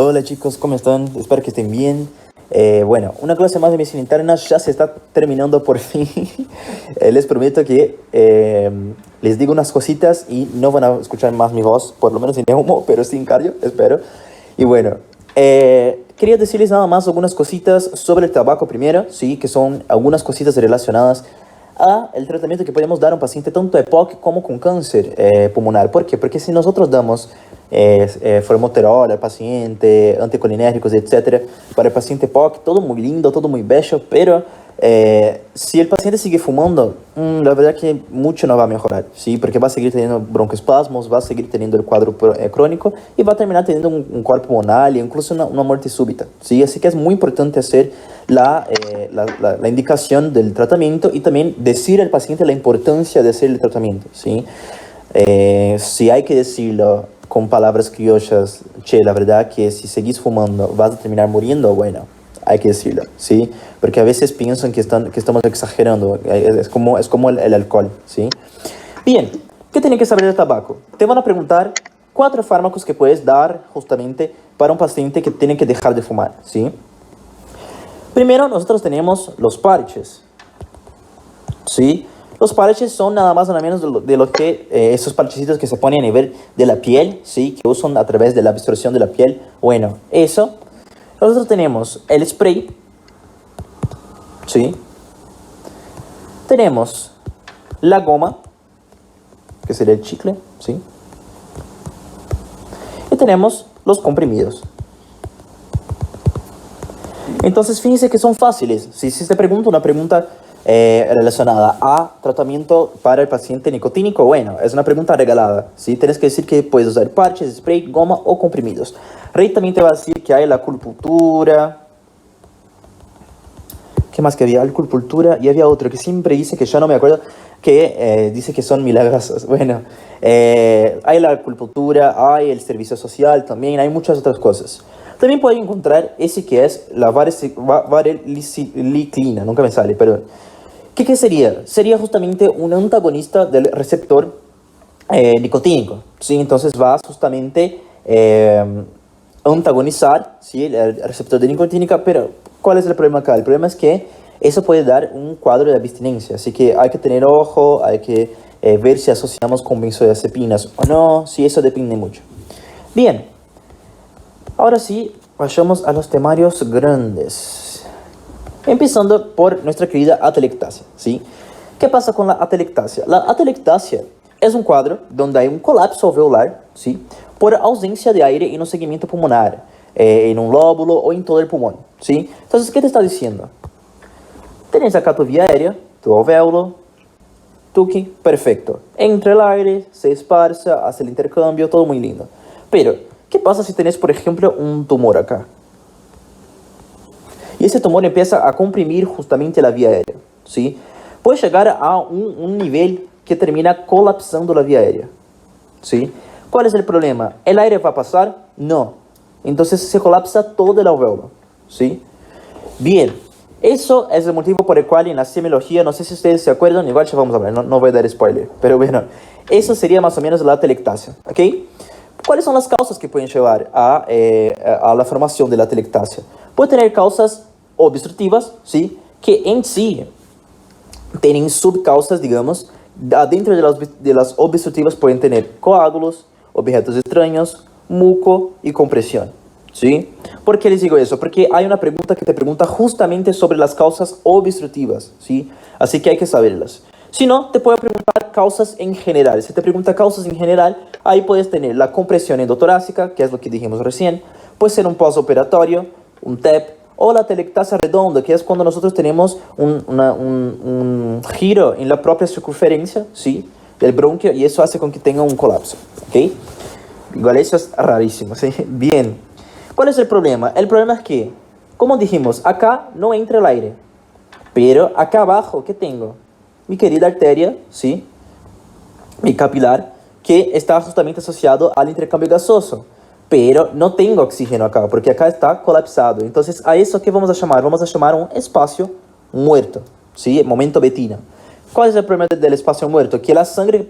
Hola chicos, ¿cómo están? Espero que estén bien. Bueno, una clase más de medicina interna ya se está terminando por fin. Les prometo que les digo unas cositas y no van a escuchar más mi voz, por lo menos sin humo, pero sin cardio, espero. Y bueno, quería decirles nada más algunas cositas sobre el tabaco primero, sí, que son algunas cositas relacionadas a el tratamiento que podemos dar a un paciente tanto EPOC como con cáncer pulmonar. ¿Por qué? Porque si nosotros damos formoterol al paciente, anticolinérgicos, etcétera, para el paciente EPOC, todo muy lindo, todo muy bello, pero si el paciente sigue fumando, la verdad que mucho no va a mejorar, ¿sí? Porque va a seguir teniendo broncoespasmos, va a seguir teniendo el cuadro crónico y va a terminar teniendo un cuadro pulmonar e incluso una muerte súbita, ¿sí? Así que es muy importante hacer la indicación del tratamiento y también decir al paciente la importancia de hacer el tratamiento, ¿sí? Si hay que decirlo con palabras criollas, che, la verdad que si seguís fumando vas a terminar muriendo, bueno, hay que decirlo, ¿sí? Porque a veces piensan que estamos exagerando, es como el alcohol, ¿sí? Bien, ¿qué tienen que saber del tabaco? Te van a preguntar 4 fármacos que puedes dar justamente para un paciente que tiene que dejar de fumar, ¿sí? Primero, nosotros tenemos los parches, ¿sí? Los parches son nada más o nada menos de lo que esos parchecitos que se ponen a nivel de la piel, ¿sí? Que usan a través de la absorción de la piel. Bueno, eso. Nosotros tenemos el spray, ¿sí? Tenemos la goma, que sería el chicle, ¿sí? Y tenemos los comprimidos. Entonces, fíjense que son fáciles. Si te pregunto una pregunta relacionada a tratamiento para el paciente nicotínico, bueno, es una pregunta regalada, ¿sí? Tienes que decir que puedes usar parches, spray, goma o comprimidos. Rey también te va a decir que hay la acupuntura. ¿Qué más que había? Acupuntura y había otro que siempre dice, que ya no me acuerdo, que dice que son milagrosos. Bueno, hay la acupuntura, hay el servicio social también, hay muchas otras cosas. También pueden encontrar ese que es la vareniclina, nunca me sale, pero ¿qué sería? Sería justamente un antagonista del receptor nicotínico, ¿sí? Entonces va justamente antagonizar, ¿sí? el receptor de nicotínica, pero ¿cuál es el problema acá? El problema es que eso puede dar un cuadro de abstinencia, así que hay que tener ojo, hay que ver si asociamos con benzodiazepinas o no, si eso depende mucho. Bien. Ahora sí, vayamos a los temarios grandes. Empezando por nuestra querida atelectasia, ¿sí? ¿Qué pasa con la atelectasia? La atelectasia es un cuadro donde hay un colapso alveolar, ¿sí? Por ausencia de aire en un segmento pulmonar, en un lóbulo o en todo el pulmón, ¿sí? Entonces, ¿qué te está diciendo? Tienes acá tu vía aérea, tu alvéolo, tuki, perfecto. Entra el aire, se esparza, hace el intercambio, todo muy lindo. Pero ¿qué pasa si tenés, por ejemplo, un tumor acá? Y ese tumor empieza a comprimir justamente la vía aérea, ¿sí? Puede llegar a un nivel que termina colapsando la vía aérea, ¿sí? ¿Cuál es el problema? ¿El aire va a pasar? No. Entonces se colapsa todo el alvéolo, ¿sí? Bien, eso es el motivo por el cual en la semiología, no sé si ustedes se acuerdan, igual ya vamos a hablar, no voy a dar spoiler, pero bueno, eso sería más o menos la atelectasia, ¿ok? ¿Cuáles son las causas que pueden llevar a la formación de la atelectasia? Puede tener causas obstructivas, ¿sí? Que en sí tienen subcausas, digamos. Dentro de las obstructivas pueden tener coágulos, objetos extraños, muco y compresión, ¿sí? ¿Por qué les digo eso? Porque hay una pregunta que te pregunta justamente sobre las causas obstructivas, ¿sí? Así que hay que saberlas. Si no, te puede preguntar causas en general. Si te pregunta causas en general, ahí puedes tener la compresión endotorácica, que es lo que dijimos recién. Puede ser un postoperatorio, un TEP, o la atelectasia redonda, que es cuando nosotros tenemos un giro en la propia circunferencia, ¿sí? Del bronquio, y eso hace con que tenga un colapso, ¿ok? Igual eso es rarísimo, ¿sí? Bien. ¿Cuál es el problema? El problema es que, como dijimos, acá no entra el aire. Pero acá abajo, ¿qué tengo? Mi querida arteria, ¿sí? Mi capilar, que está justamente asociado al intercambio gasoso. Pero no tengo oxígeno acá, porque acá está colapsado. Entonces, a eso, ¿qué vamos a llamar? Vamos a llamar un espacio muerto, ¿sí? Momento betina. ¿Cuál es el problema del espacio muerto? Que la sangre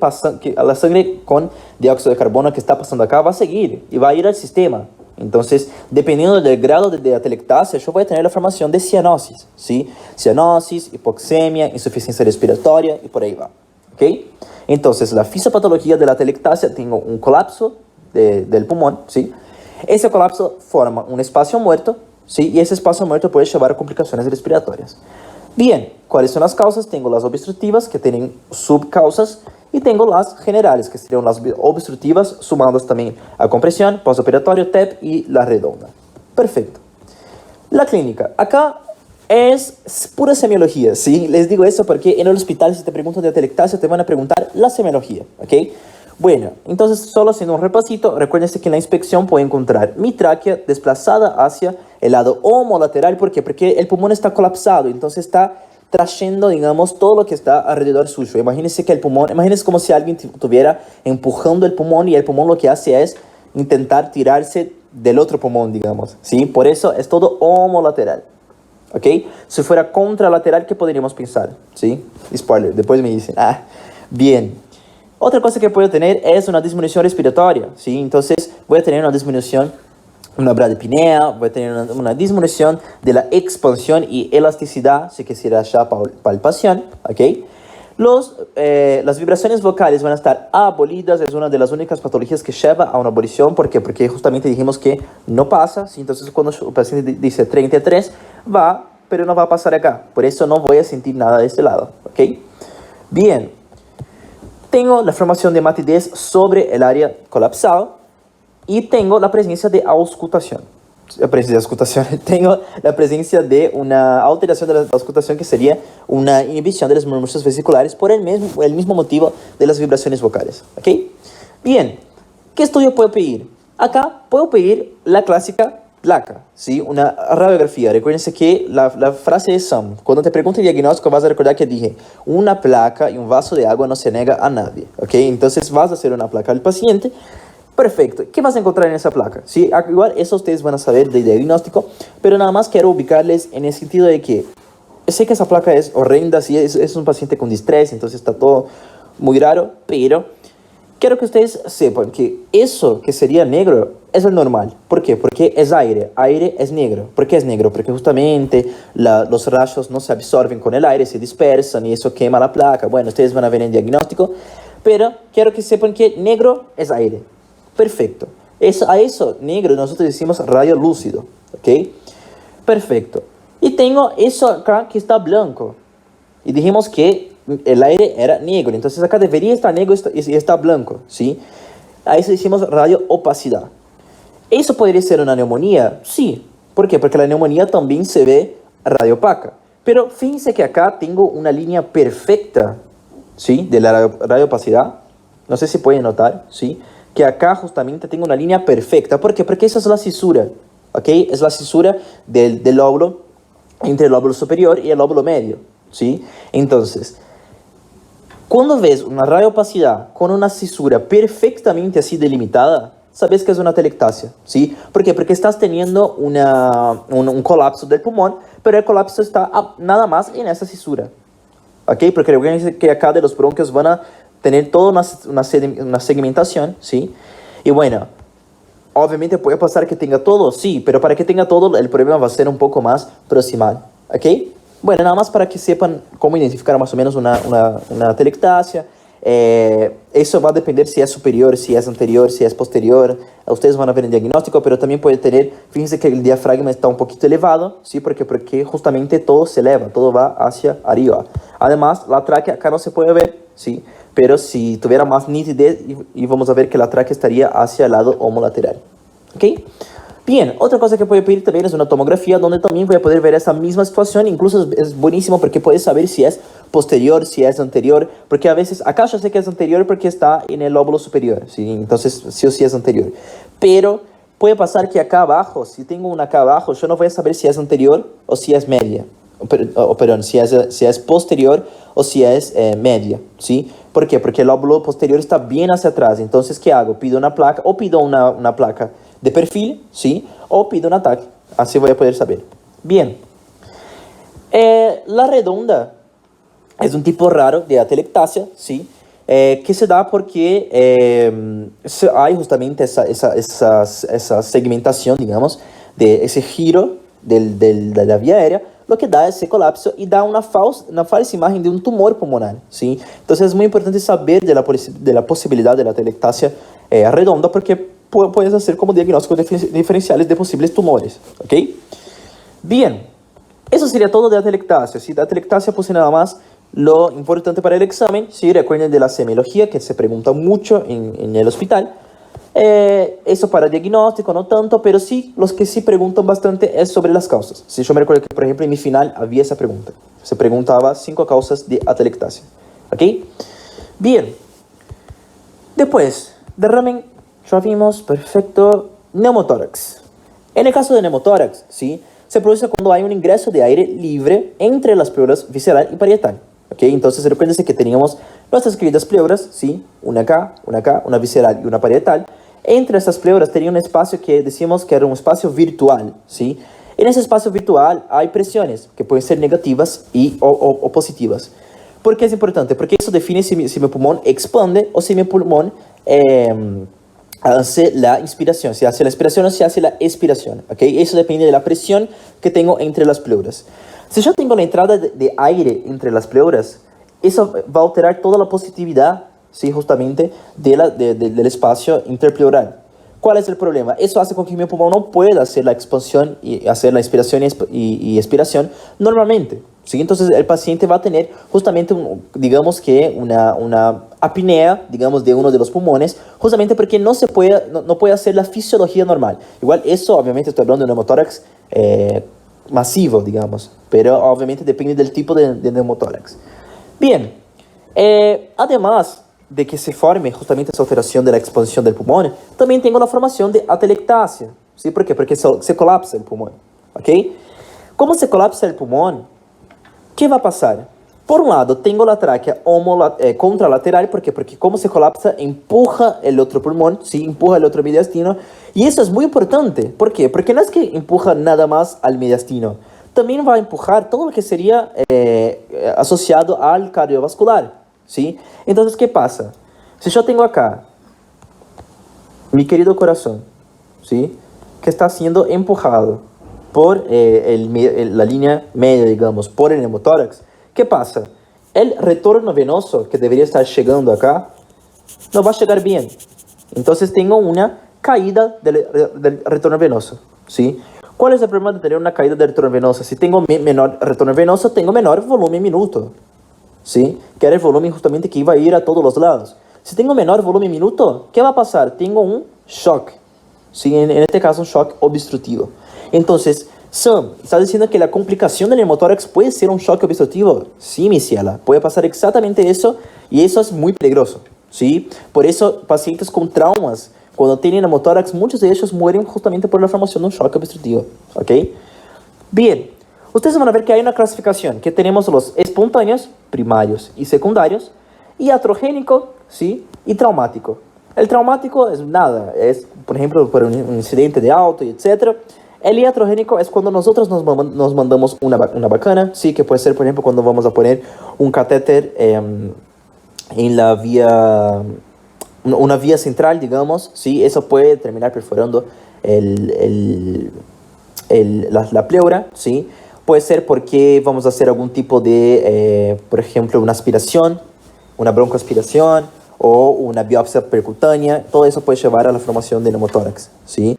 con dióxido de carbono que está pasando acá va a seguir y va a ir al sistema. Entonces, dependiendo del grado de atelectasia, yo voy a tener la formación de cianosis, ¿sí? Cianosis, hipoxemia, insuficiencia respiratoria y por ahí va, ¿ok? Entonces, la fisiopatología de la atelectasia, tengo un colapso del pulmón, ¿sí? Ese colapso forma un espacio muerto, ¿sí? Y ese espacio muerto puede llevar a complicaciones respiratorias. Bien, ¿cuáles son las causas? Tengo las obstructivas, que tienen subcausas, y tengo las generales, que serían las obstructivas, sumadas también a compresión, postoperatorio, TEP y la redonda. Perfecto. La clínica. Acá es pura semiología, ¿sí? Les digo eso porque en el hospital, si te preguntan de atelectasia, te van a preguntar la semiología, ¿ok? Bueno, entonces, solo haciendo un repasito, recuérdense que en la inspección puede encontrar mi tráquea desplazada hacia el lado homolateral. ¿Por qué? Porque el pulmón está colapsado, entonces está trayendo, digamos, todo lo que está alrededor suyo. Imagínense que el pulmón, imagínense como si alguien estuviera empujando el pulmón y el pulmón lo que hace es intentar tirarse del otro pulmón, digamos, ¿sí? Por eso es todo homolateral, ¿ok? Si fuera contralateral, ¿qué podríamos pensar? ¿Sí? Spoiler, después me dicen, bien. Otra cosa que puedo tener es una disminución respiratoria, ¿sí? Entonces voy a tener una disminución, una bradipnea, voy a tener una disminución de la expansión y elasticidad, si quisiera ya palpación, ¿ok? Las vibraciones vocales van a estar abolidas, es una de las únicas patologías que lleva a una abolición. ¿Por qué? Porque justamente dijimos que no pasa, ¿sí? Entonces cuando el paciente dice 33, va, pero no va a pasar acá. Por eso no voy a sentir nada de este lado, ¿ok? Bien. Tengo la formación de matidez sobre el área colapsada y tengo la presencia de auscultación. Tengo la presencia de una alteración de la auscultación, que sería una inhibición de las murmullos vesiculares por el mismo motivo de las vibraciones vocales. ¿Ok? Bien, ¿qué estudio puedo pedir? Acá puedo pedir la clásica placa, ¿sí? Una radiografía. Recuérdense que la frase es cuando te pregunte el diagnóstico vas a recordar que dije una placa y un vaso de agua no se niega a nadie, ¿ok? Entonces vas a hacer una placa al paciente. Perfecto. ¿Qué vas a encontrar en esa placa? ¿Sí? Igual eso ustedes van a saber del diagnóstico, pero nada más quiero ubicarles en el sentido de que sé que esa placa es horrenda, ¿sí? Es un paciente con distrés, entonces está todo muy raro, pero quiero que ustedes sepan que eso que sería negro es el normal. ¿Por qué? Porque es aire. Aire es negro. ¿Por qué es negro? Porque justamente los rayos no se absorben con el aire, se dispersan y eso quema la placa. Bueno, ustedes van a ver en el diagnóstico, pero quiero que sepan que negro es aire. Perfecto. A eso, negro, nosotros decimos rayo lúcido. ¿Ok? Perfecto. Y tengo eso acá que está blanco. Y dijimos que el aire era negro. Entonces acá debería estar negro y está blanco. ¿Sí? A eso decimos radio opacidad. ¿Eso podría ser una neumonía? Sí. ¿Por qué? Porque la neumonía también se ve radio opaca. Pero fíjense que acá tengo una línea perfecta, ¿sí? De la radio opacidad. No sé si pueden notar, ¿sí? Que acá justamente tengo una línea perfecta. ¿Por qué? Porque esa es la cisura, ¿ok? Es la cisura del lóbulo, entre el lóbulo superior y el lóbulo medio, ¿sí? Entonces, cuando ves una radiopacidad con una cisura perfectamente así delimitada, sabes que es una atelectasia, ¿sí? ¿Por qué? Porque estás teniendo un colapso del pulmón, pero el colapso está nada más en esa cisura, ¿ok? Porque recuerden que acá de los bronquios van a tener toda una segmentación, ¿sí? Y bueno, obviamente puede pasar que tenga todo, sí, pero para que tenga todo el problema va a ser un poco más proximal, ¿ok? Bueno, nada más para que sepan cómo identificar más o menos una atelectasia. Eso va a depender si es superior, si es anterior, si es posterior. Ustedes van a ver el diagnóstico, pero también puede tener, fíjense que el diafragma está un poquito elevado, ¿sí? Porque justamente todo se eleva, todo va hacia arriba. Además, la tráquea acá no se puede ver, ¿sí? Pero si tuviera más nitidez, y vamos a ver que la tráquea estaría hacia el lado homolateral, ¿ok? Bien, otra cosa que puedo pedir también es una tomografía, donde también voy a poder ver esa misma situación. Incluso es buenísimo porque puedes saber si es posterior, si es anterior, porque a veces, acá yo sé que es anterior porque está en el lóbulo superior, ¿sí? Entonces sí o sí es anterior. Pero puede pasar que acá abajo, si tengo una acá abajo, yo no voy a saber si es anterior o si es media, perdón, si es posterior o si es media, ¿sí? ¿Por qué? Porque el lóbulo posterior está bien hacia atrás. Entonces, ¿qué hago? Pido una placa o pido una placa de perfil, ¿sí? O pido un ataque. Así voy a poder saber. Bien. La redonda es un tipo raro de atelectasia, ¿sí? que se da porque hay justamente esa segmentación, digamos, de ese giro de la vía aérea, lo que da ese colapso y da una falsa imagen de un tumor pulmonar, ¿sí? Entonces es muy importante saber de la posibilidad de la atelectasia redonda, porque puedes hacer como diagnósticos diferenciales de posibles tumores, ¿ok? Bien, eso sería todo de atelectasia. Si de atelectasia puse nada más lo importante para el examen, ¿sí? Recuerden de la semiología, que se pregunta mucho en el hospital. Eso para diagnóstico no tanto, pero sí, los que sí preguntan bastante es sobre las causas. Si yo me recuerdo que, por ejemplo, en mi final había esa pregunta. Se preguntaba 5 causas de atelectasia. ¿Ok? Bien. Después, derrame, ya vimos, perfecto, neumotórax. En el caso de neumotórax, ¿sí? Se produce cuando hay un ingreso de aire libre entre las pleuras visceral y parietal. ¿Ok? Entonces, recuérdense que teníamos nuestras queridas pleuras, ¿sí? Una acá, una visceral y una parietal. Entre estas pleuras tenía un espacio que decíamos que era un espacio virtual, ¿sí? En ese espacio virtual hay presiones que pueden ser negativas o positivas. ¿Por qué es importante? Porque eso define si mi pulmón expande o si mi pulmón hace la inspiración, si hace la inspiración o si hace la expiración, ¿ok? Eso depende de la presión que tengo entre las pleuras. Si yo tengo la entrada de aire entre las pleuras, eso va a alterar toda la positividad, ¿sí? Justamente del espacio interpleural. ¿Cuál es el problema? Eso hace con que mi pulmón no pueda hacer la expansión y hacer la inspiración y expiración normalmente, ¿sí? Entonces el paciente va a tener justamente, digamos que una apnea, digamos, de uno de los pulmones, justamente porque no puede hacer la fisiología normal. Igual eso, obviamente, estoy hablando de neumotórax masivo, digamos, pero obviamente depende del tipo de neumotórax. Bien, además de que se forme justamente esa alteración de la expansión del pulmón, también tengo la formación de atelectasia, ¿sí? ¿Por qué? Porque se colapsa el pulmón, ¿ok? ¿Cómo se colapsa el pulmón? ¿Qué va a pasar? Por un lado, tengo la tráquea contralateral, ¿por qué? Porque como se colapsa, empuja el otro pulmón, ¿sí? Empuja el otro mediastino, y eso es muy importante. ¿Por qué? Porque no es que empuja nada más al mediastino, también va a empujar todo lo que sería asociado al cardiovascular, ¿sí? Entonces, ¿qué pasa? Si yo tengo acá mi querido corazón, ¿sí? Que está siendo empujado por la línea media, digamos, por el neumotórax, ¿qué pasa? El retorno venoso que debería estar llegando acá no va a llegar bien. Entonces tengo una caída del retorno venoso, ¿sí? ¿Cuál es el problema de tener una caída del retorno venoso? Si tengo menor retorno venoso, tengo menor volumen minuto, ¿sí? Que era el volumen justamente que iba a ir a todos los lados. Si tengo menor volumen minuto, ¿qué va a pasar? Tengo un shock, ¿sí? En este caso un shock obstructivo. Entonces, Sam, ¿estás diciendo que la complicación del neumotórax puede ser un shock obstructivo? Sí, mi ciela, puede pasar exactamente eso, y eso es muy peligroso, ¿sí? Por eso, pacientes con traumas, cuando tienen neumotórax, muchos de ellos mueren justamente por la formación de un shock obstructivo, ¿ok? Bien, ustedes van a ver que hay una clasificación, que tenemos los espontáneos, primarios y secundarios, y iatrogénico, ¿sí? Y traumático. El traumático es nada, es, por ejemplo, por un incidente de auto y etc. El iatrogénico es cuando nosotros nos mandamos una bacana, ¿sí? Que puede ser, por ejemplo, cuando vamos a poner un catéter en la vía, una vía central, digamos, ¿sí? Eso puede terminar perforando la pleura, ¿sí? Puede ser porque vamos a hacer algún tipo de, por ejemplo, una aspiración, una broncoaspiración o una biopsia percutánea. Todo eso puede llevar a la formación de neumotórax, ¿sí?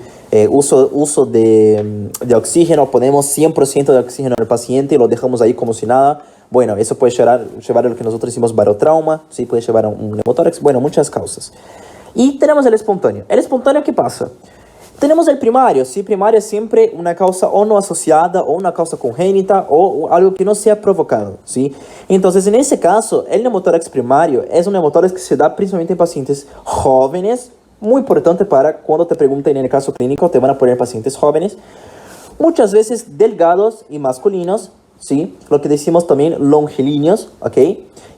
Uso de oxígeno, ponemos 100% de oxígeno al paciente y lo dejamos ahí como si nada. Bueno, eso puede llevar a lo que nosotros decimos barotrauma, ¿sí? Puede llevar a un neumotórax, bueno, muchas causas. Y tenemos el espontáneo. ¿El espontáneo qué pasa? Tenemos el primario, ¿sí? Primario es siempre una causa o no asociada o una causa congénita o algo que no sea provocado, ¿sí? Entonces, en ese caso, el neumotórax primario es un neumotórax que se da principalmente en pacientes jóvenes, muy importante para cuando te pregunten en el caso clínico, te van a poner pacientes jóvenes, muchas veces delgados y masculinos, ¿sí? Lo que decimos también longilíneos, ¿ok?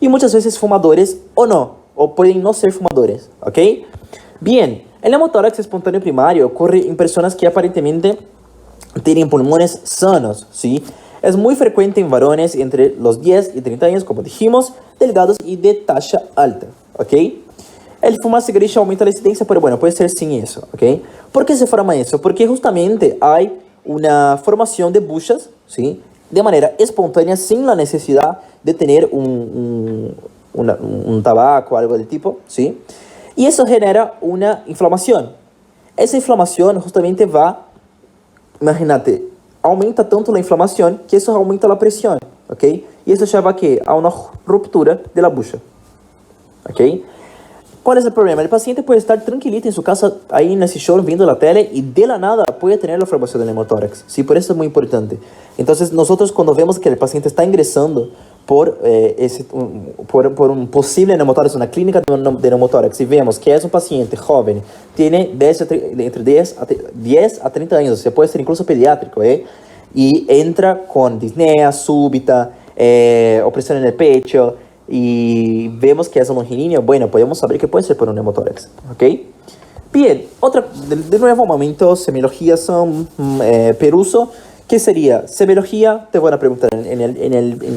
Y muchas veces fumadores o no, o pueden no ser fumadores, ¿ok? Bien, el neumotórax espontáneo primario ocurre en personas que aparentemente tienen pulmones sanos, ¿sí? Es muy frecuente en varones entre los 10 y 30 años, como dijimos, delgados y de talla alta, ¿ok? El fumar cigarrillo aumenta la incidencia, pero bueno, puede ser sin eso, ¿ok? ¿Por qué se forma eso? Porque justamente hay una formación de buches, ¿sí? De manera espontánea, sin la necesidad de tener un tabaco o algo del tipo, ¿sí? Y eso genera una inflamación. Esa inflamación justamente va, imagínate, aumenta tanto la inflamación que eso aumenta la presión, ¿ok? Y eso lleva a una ruptura de la bucha, ¿ok? ¿Cuál es el problema? El paciente puede estar tranquilito en su casa, ahí en el sillón, viendo la tele, y de la nada puede tener la formación del neumotórax. Sí, por eso es muy importante. Entonces, nosotros cuando vemos que el paciente está ingresando por un posible neumotórax, una clínica de neumotórax, y vemos que es un paciente joven, tiene entre 10 a 30 años, o sea, puede ser incluso pediátrico, y entra con disnea súbita, opresión en el pecho, y vemos que es homogenineo, bueno, podemos saber que puede ser por un neumotórax, ¿ok? Bien, de nuevo, momentos, semiología son peruso. ¿Qué sería? Semiología, te van a preguntar en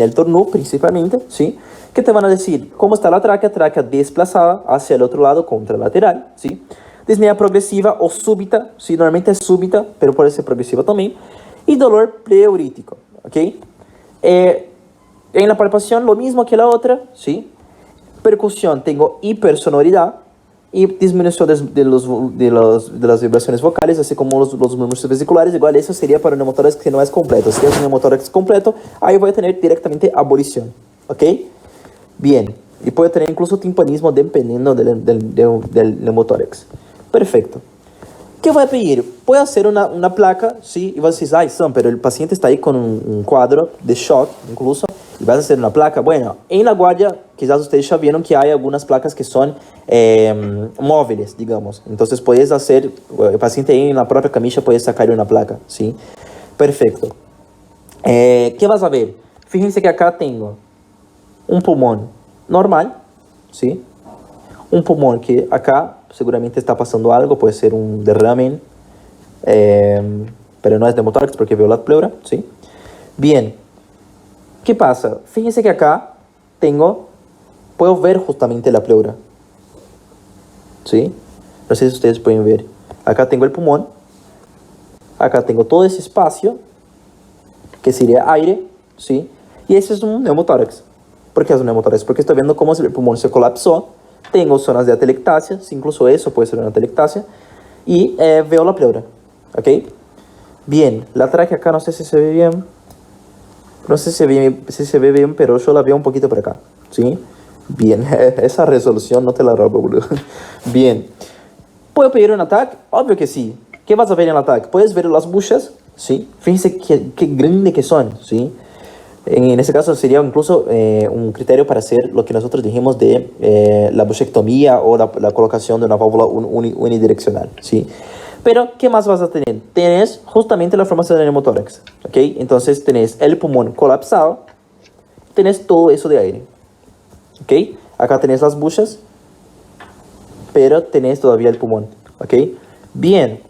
el torno principalmente, ¿sí? Que te van a decir cómo está la tráquea desplazada hacia el otro lado contralateral, ¿sí? Disnea progresiva o súbita, ¿sí? Normalmente es súbita, pero puede ser progresiva también. Y dolor pleurítico, ¿ok? En la palpación lo mismo que la otra, ¿sí? Percusión, tengo hipersonoridad y disminución de las vibraciones vocales, así como los movimientos vesiculares. Igual eso sería para un neumotórax que no es completo. Si es un neumotórax completo, ahí voy a tener directamente abolición, ¿ok? Bien, y puede tener incluso timpanismo dependiendo del neumotórax. Perfecto. ¿Qué voy a pedir? Puedo hacer una placa, ¿sí? Y vas a decir, ay, Sam, pero el paciente está ahí con un cuadro de shock, incluso, y vas a hacer una placa. Bueno, en La Guardia, quizás ustedes ya vieron que hay algunas placas que son móviles, digamos. Entonces, puedes hacer, el paciente ahí en la propia camilla puede sacar una placa, ¿sí? Perfecto. ¿Qué vas a ver? Fíjense que acá tengo un pulmón normal, ¿sí? Un pulmón que acá seguramente está pasando algo, puede ser un derrame, pero no es neumotórax porque veo la pleura, ¿sí? Bien, ¿qué pasa? Fíjense que acá puedo ver justamente la pleura, ¿sí? No sé si ustedes pueden ver. Acá tengo el pulmón, acá tengo todo ese espacio, que sería aire, ¿sí? Y ese es un neumotórax. ¿Por qué es un neumotórax? Porque estoy viendo cómo el pulmón se colapsó. Tengo zonas de atelectasia, incluso eso puede ser una atelectasia, y veo la pleura, ¿ok? Bien, la tráquea acá no sé si se ve bien, no sé si se ve bien, pero yo la veo un poquito por acá, ¿sí? Bien, esa resolución no te la robo, boludo. Bien, ¿puedo pedir un ataque? Obvio que sí. ¿Qué vas a ver en el ataque? Puedes ver las buchas, ¿sí? Fíjense qué grande que son, ¿sí? En este caso sería incluso un criterio para hacer lo que nosotros dijimos de la buchectomía o la colocación de una válvula unidireccional, ¿sí? Pero, ¿qué más vas a tener? Tienes justamente la formación del neumotórax, ¿ok? Entonces, tenés el pulmón colapsado, tenés todo eso de aire, ¿ok? Acá tenés las buchas, pero tenés todavía el pulmón, ¿ok? Bien.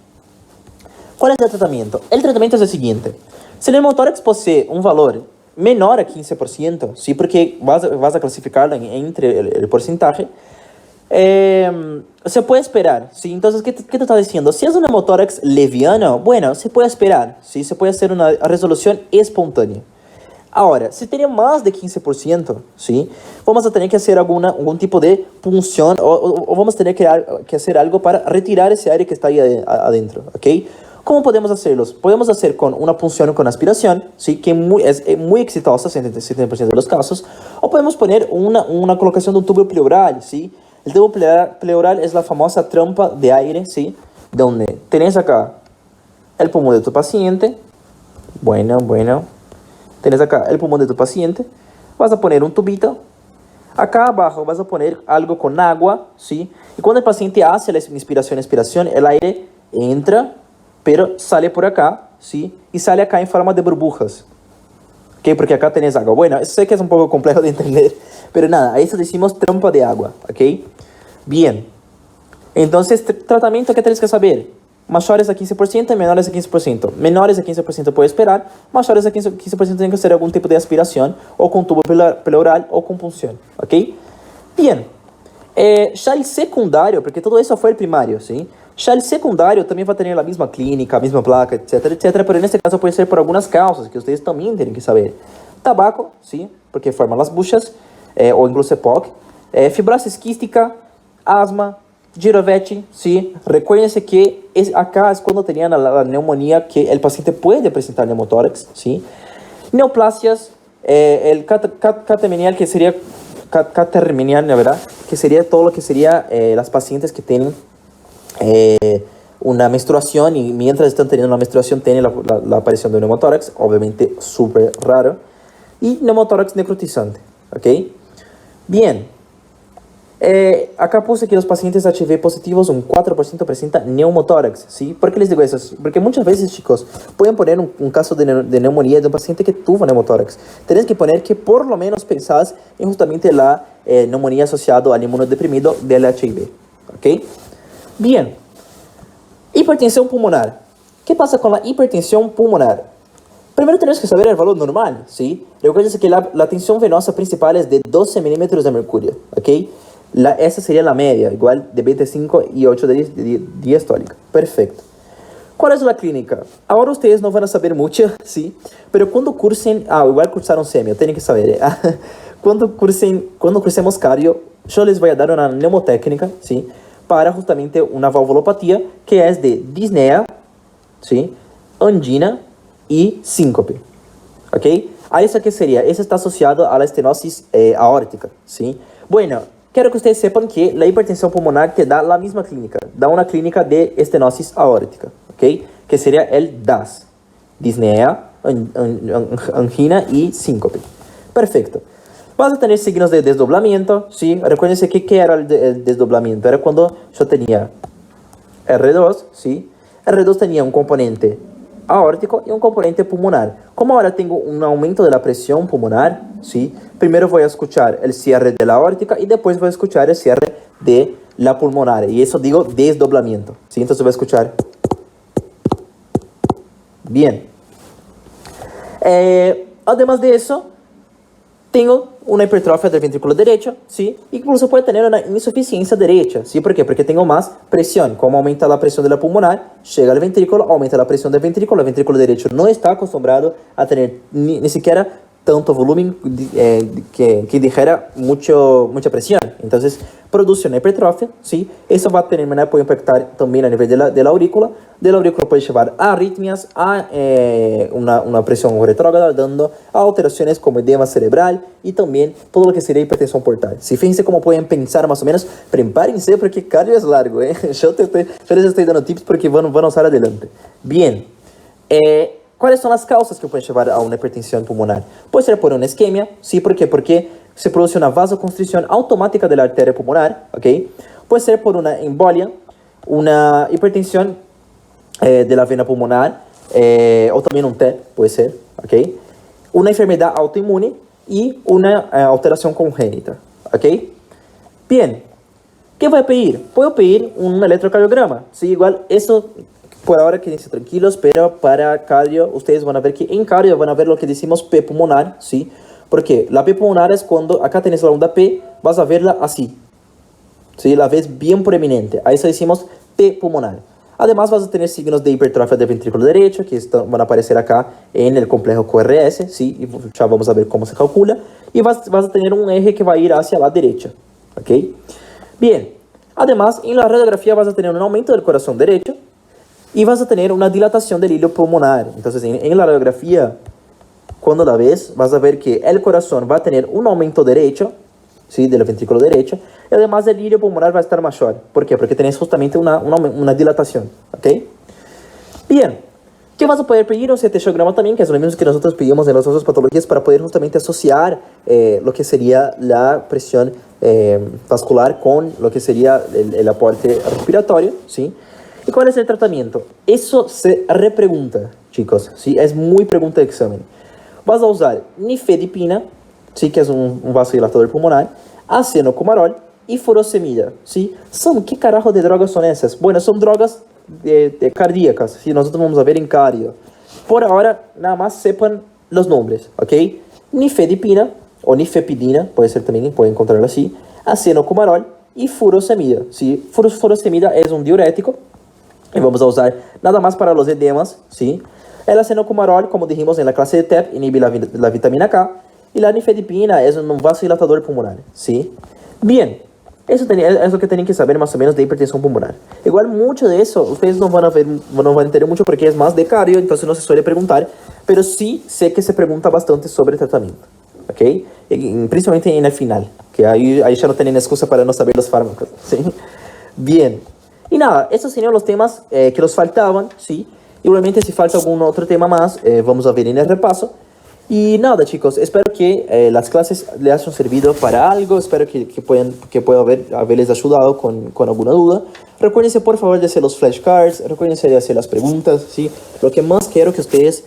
¿Cuál es el tratamiento? El tratamiento es el siguiente. Si el neumotórax posee un valor menor a 15%, ¿sí? Porque vas a clasificarlo entre el porcentaje, se puede esperar, ¿sí? Entonces, ¿qué te está diciendo? Si es un neumotórax leviano, bueno, se puede esperar, ¿sí? Se puede hacer una resolución espontánea. Ahora, si tiene más de 15%, ¿sí? Vamos a tener que hacer algún tipo de punción o vamos a tener que hacer algo para retirar ese aire que está ahí adentro, ¿ok? ¿Cómo podemos hacerlos? Podemos hacer con una punción con aspiración, ¿sí? Que es muy exitosa, 70% de los casos. O podemos poner una colocación de un tubo pleural, ¿sí? El tubo pleural es la famosa trampa de aire, ¿sí? Donde tenés acá el pulmón de tu paciente. Bueno. Tenés acá el pulmón de tu paciente. Vas a poner un tubito. Acá abajo vas a poner algo con agua, ¿sí? Y cuando el paciente hace la inspiración-expiración, el aire entra, pero sale por acá, ¿sí? Y sale acá en forma de burbujas, ¿ok? Porque acá tenés agua. Bueno, sé que es un poco complejo de entender, pero nada, a eso decimos trampa de agua, ¿ok? Bien. Entonces, tratamiento, ¿qué tienes que saber? mayores a 15% y menores a 15%. Menores a 15% puede esperar, mayores a 15% tienen que ser algún tipo de aspiración o con tubo pleural o con punción, ¿ok? Bien, ya el secundario, porque todo eso fue el primario, ¿sí? Ya el secundario también va a tener la misma clínica, misma placa, etcétera, etcétera, pero en este caso puede ser por algunas causas que ustedes también tienen que saber. Tabaco, ¿sí? Porque forma las buchas, o incluso EPOC. Fibrosis quística, asma, Girovetti, ¿sí? Recuérdense que acá es cuando tenían la neumonía que el paciente puede presentar neumotórax, ¿sí? Neoplasias, el catamenial, que sería catamenial, la verdad, que sería todo lo que sería las pacientes que tienen una menstruación y mientras están teniendo una menstruación tienen la aparición de un neumotórax, obviamente súper raro, y neumotórax necrotizante, ¿ok? Bien. Acá puse que los pacientes HIV positivos, un 4% presenta neumotórax, ¿sí? ¿Por qué les digo eso? Porque muchas veces, chicos, pueden poner un caso de neumonía de un paciente que tuvo neumotórax. Tienes que poner que por lo menos pensás en justamente la neumonía asociada al inmunodeprimido del HIV, ¿ok? Bien. Hipertensión pulmonar. ¿Qué pasa con la hipertensión pulmonar? Primero tenemos que saber el valor normal, ¿sí? Recuerden que la tensión venosa principal es de 12 milímetros de mercurio, ¿ok? Esa sería la media, igual de 25 y 8 de diastólica. Perfecto. ¿Cuál es la clínica? Ahora ustedes no van a saber mucho, ¿sí? Pero cuando cursen, igual cursaron semio, tienen que saber, cuando cursemos cardio, yo les voy a dar una neumotécnica, ¿sí? Para justamente una valvulopatía que es de disnea, ¿sí? Angina y síncope, ¿ok? ¿A eso qué sería? Eso está asociado a la estenosis aórtica, ¿sí? Bueno, quiero que ustedes sepan que la hipertensión pulmonar te da la misma clínica, da una clínica de estenosis aórtica, ¿ok? Que sería el DAS, disnea, angina y síncope. Perfecto. Vas a tener signos de desdoblamiento, ¿sí? Recuérdense que ¿qué era el desdoblamiento? Era cuando yo tenía R2, ¿sí? R2 tenía un componente aórtico y un componente pulmonar. Como ahora tengo un aumento de la presión pulmonar, ¿sí? Primero voy a escuchar el cierre de la aórtica y después voy a escuchar el cierre de la pulmonar. Y eso digo desdoblamiento, ¿sí? Entonces voy a escuchar. Bien. Además de eso, tengo una hipertrofia del ventrículo derecho, ¿sí? Incluso puede tener una insuficiencia derecha, ¿sí? ¿Por qué? Porque tengo más presión. Como aumenta la presión de la pulmonar, llega al ventrículo, aumenta la presión del ventrículo. El ventrículo derecho no está acostumbrado a tener ni siquiera tanto volumen que dijera mucha presión. Entonces, produce una hipertrofia, ¿sí? Eso va a terminar, puede impactar también a nivel de la aurícula. De la aurícula puede llevar a arritmias, a una presión retrógrada, dando a alteraciones como edema cerebral y también todo lo que sería hipertensión portal. Si fíjense cómo pueden pensar más o menos, prepárense porque cardio es largo, ¿eh? Yo les estoy dando tips porque van a usar adelante. Bien. ¿Cuáles son las causas que pueden llevar a una hipertensión pulmonar? Puede ser por una isquemia, ¿sí? ¿Por qué? Porque se produce una vasoconstricción automática de la arteria pulmonar, ¿ok? Puede ser por una embolia, una hipertensión de la vena pulmonar, o también un TED, puede ser, ¿ok? Una enfermedad autoinmune y una alteración congénita, ¿ok? Bien, ¿qué voy a pedir? Puedo pedir un electrocardiograma, ¿sí? Igual, eso... Por ahora quédense tranquilos, pero para cardio, ustedes van a ver que en cardio van a ver lo que decimos P pulmonar, ¿sí? Porque la P pulmonar es cuando acá tenés la onda P, vas a verla así, ¿sí? La ves bien proeminente, a eso decimos P pulmonar. Además vas a tener signos de hipertrofia del ventrículo derecho, que van a aparecer acá en el complejo QRS, ¿sí? Y ya vamos a ver cómo se calcula. Y vas a tener un eje que va a ir hacia la derecha, ¿ok? Bien, además en la radiografía vas a tener un aumento del corazón derecho, y vas a tener una dilatación del hilo pulmonar. Entonces, en la radiografía, cuando la ves, vas a ver que el corazón va a tener un aumento derecho, ¿sí? Del ventrículo derecho, y además el hilo pulmonar va a estar mayor. ¿Por qué? Porque tenés justamente una dilatación, ¿ok? Bien, ¿qué vas a poder pedir? Un CT-angiograma también, que es lo mismo que nosotros pedimos en las otras patologías para poder justamente asociar lo que sería la presión vascular con lo que sería el aporte respiratorio, ¿sí? ¿Y cuál es el tratamiento? Eso se repregunta, chicos, ¿sí? Es muy pregunta de examen. Vas a usar nifedipina, ¿sí? Que es un vasodilatador pulmonar, acenocumarol y furosemida, ¿sí? ¿Qué carajo de drogas son esas? Bueno, son drogas cardíacas, ¿sí? Nosotros vamos a ver en cardio. Por ahora, nada más sepan los nombres, ¿ok? Nifedipina o nifepidina, puede ser también, pueden encontrarlo así, acenocumarol y furosemida, ¿sí? Furosemida es un diurético y vamos a usar nada más para los edemas, ¿sí? El acenocumarol, como dijimos en la clase de TEP, inhibe la vitamina K, y la nifedipina es un vasodilatador pulmonar, ¿sí? Bien, eso es lo que tienen que saber más o menos de hipertensión pulmonar. Igual mucho de eso, ustedes no van a entender mucho porque es más de cardio, entonces no se suele preguntar, pero sí sé que se pregunta bastante sobre tratamiento, ¿ok? Principalmente en el final, que ahí ya no tienen excusa para no saber los fármacos, ¿sí? Bien, y nada, estos serían los temas que nos faltaban, ¿sí? Igualmente si falta algún otro tema más, vamos a ver en el repaso. Y nada, chicos, espero que las clases les hayan servido para algo, espero que pueda haberles ayudado con alguna duda. Recuérdense por favor de hacer los flashcards, recuérdense de hacer las preguntas, ¿sí? Lo que más quiero que ustedes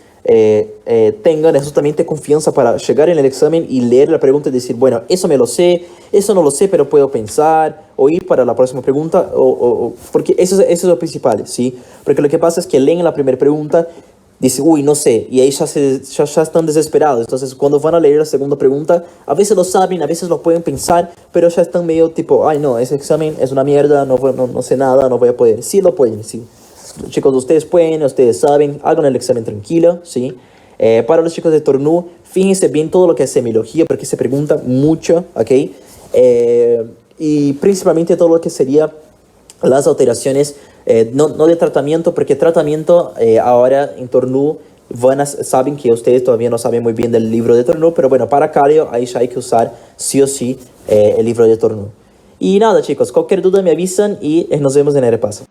tengan es justamente confianza para llegar en el examen y leer la pregunta y decir, bueno, eso me lo sé, eso no lo sé, pero puedo pensar, o ir para la próxima pregunta, porque eso es lo principal, ¿sí? Porque lo que pasa es que leen la primera pregunta, dice, uy, no sé, y ahí ya están desesperados. Entonces, cuando van a leer la segunda pregunta, a veces lo saben, a veces lo pueden pensar, pero ya están medio tipo, ay, no, ese examen es una mierda, no sé nada, no voy a poder. Sí lo pueden, sí. Chicos, ustedes pueden, ustedes saben, hagan el examen tranquilo, ¿sí? Para los chicos de Tornú, fíjense bien todo lo que es semiología, porque se pregunta mucho, ¿ok? Y principalmente todo lo que sería las alteraciones, no de tratamiento, porque tratamiento ahora en Tornú saben que ustedes todavía no saben muy bien del libro de Tornú, pero bueno, para cardio ahí ya hay que usar sí o sí el libro de Tornú. Y nada, chicos, cualquier duda me avisan y nos vemos en el repaso.